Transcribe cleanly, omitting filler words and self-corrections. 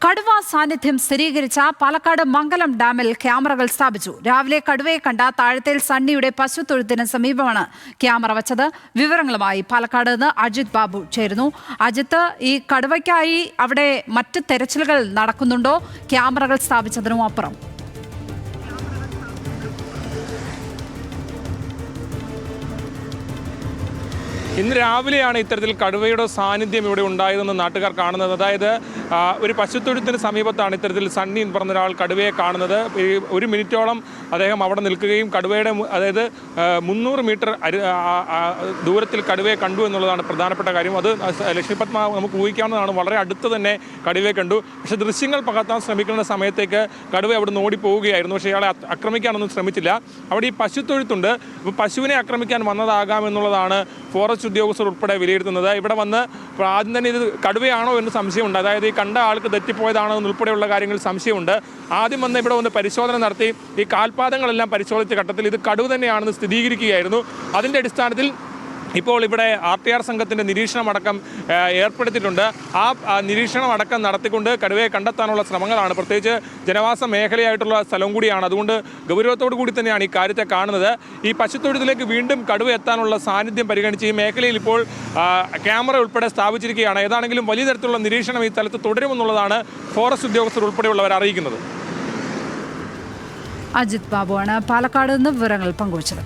കടുവ സാന്നിധ്യം സ്ഥിരീകരിച്ച പാലക്കാട് മംഗലം ഡാമിൽ ക്യാമറകൾ സ്ഥാപിച്ചു. രാവിലെ കടുവയെ കണ്ട താഴത്തേൽ സണ്ണിയുടെ പശുത്തൊഴുത്തിന് സമീപമാണ് ക്യാമറ വച്ചത്. വിവരങ്ങളുമായി പാലക്കാട് നിന്ന് അജിത് ബാബു ചേരുന്നു. അജിത്ത്, ഈ കടുവയ്ക്കായി അവിടെ മറ്റ് തെരച്ചിലുകൾ നടക്കുന്നുണ്ടോ? ക്യാമറകൾ സ്ഥാപിച്ചതിനും അപ്പുറം ഇന്ന് രാവിലെയാണ് ഇത്തരത്തിൽ കടുവയുടെ സാന്നിധ്യം ഇവിടെ ഉണ്ടായതെന്ന് നാട്ടുകാർ കാണുന്നത്. അതായത് ഒരു പശുത്തൊഴുത്തിന് സമീപത്താണ് ഇത്തരത്തിൽ സണ്ണി എന്ന് പറഞ്ഞ ഒരാൾ കടുവയെ കാണുന്നത്. ഒരു മിനിറ്റോളം അദ്ദേഹം അവിടെ നിൽക്കുകയും കടുവയുടെ അതായത് 300 മീറ്റർ ദൂരത്തിൽ കടുവയെ കണ്ടു എന്നുള്ളതാണ് പ്രധാനപ്പെട്ട കാര്യം. അത് ലക്ഷ്മിപത്മ നമുക്ക് ഊഹിക്കാവുന്നതാണ്. വളരെ അടുത്ത് തന്നെ കടുവയെ കണ്ടു. പക്ഷേ ദൃശ്യങ്ങൾ പകർത്താൻ ശ്രമിക്കുന്ന സമയത്തേക്ക് കടുവ അവിടെ നിന്ന് ഓടിപ്പോവുകയായിരുന്നു. പക്ഷേ ഇയാളെ ആക്രമിക്കാനൊന്നും ശ്രമിച്ചില്ല. അവിടെ ഈ പശുത്തൊഴുത്തുണ്ട്. അപ്പോൾ പശുവിനെ ആക്രമിക്കാൻ വന്നതാകാമെന്നുള്ളതാണ് ഫോറസ്റ്റ് ഉദ്യോഗസ്ഥർ ഉൾപ്പെടെ വിലയിരുത്തുന്നത്. ഇവിടെ വന്ന് ആദ്യം തന്നെ ഇത് കടുവയാണോ എന്ന് സംശയമുണ്ട്. അതായത് ഈ കണ്ട ആൾക്ക് തെറ്റിപ്പോയതാണോ എന്നുൾപ്പെടെയുള്ള കാര്യങ്ങൾ സംശയമുണ്ട്. ആദ്യം വന്ന് ഇവിടെ വന്ന് പരിശോധന നടത്തി ഈ കാൽപാദങ്ങളെല്ലാം പരിശോധിച്ച ഘട്ടത്തിൽ ഇത് കടുവ തന്നെയാണെന്ന് സ്ഥിരീകരിക്കുകയായിരുന്നു. അതിൻ്റെ അടിസ്ഥാനത്തിൽ ഇപ്പോൾ ഇവിടെ RTR സംഘത്തിൻ്റെ നിരീക്ഷണമടക്കം ഏർപ്പെടുത്തിയിട്ടുണ്ട്. ആ നിരീക്ഷണമടക്കം നടത്തിക്കൊണ്ട് കടുവയെ കണ്ടെത്താനുള്ള ശ്രമങ്ങളാണ്. പ്രത്യേകിച്ച് ജനവാസ മേഖലയായിട്ടുള്ള സ്ഥലം കൂടിയാണ്. അതുകൊണ്ട് ഗൗരവത്തോടു കൂടി തന്നെയാണ് ഈ കാര്യത്തെ കാണുന്നത്. ഈ പശുത്തൊഴുത്തിലേക്ക് വീണ്ടും കടുവ എത്താനുള്ള സാന്നിധ്യം പരിഗണിച്ച് ഈ മേഖലയിൽ ഇപ്പോൾ ക്യാമറ ഉൾപ്പെടെ സ്ഥാപിച്ചിരിക്കുകയാണ്. ഏതാണെങ്കിലും വലിയ തരത്തിലുള്ള നിരീക്ഷണം ഈ സ്ഥലത്ത് തുടരുമെന്നുള്ളതാണ് ഫോറസ്റ്റ് ഉദ്യോഗസ്ഥർ ഉൾപ്പെടെയുള്ളവർ അറിയിക്കുന്നത്. അജിത് ബാബുവാണ് പാലക്കാട് നിന്ന് വിവരങ്ങൾ പങ്കുവച്ചത്.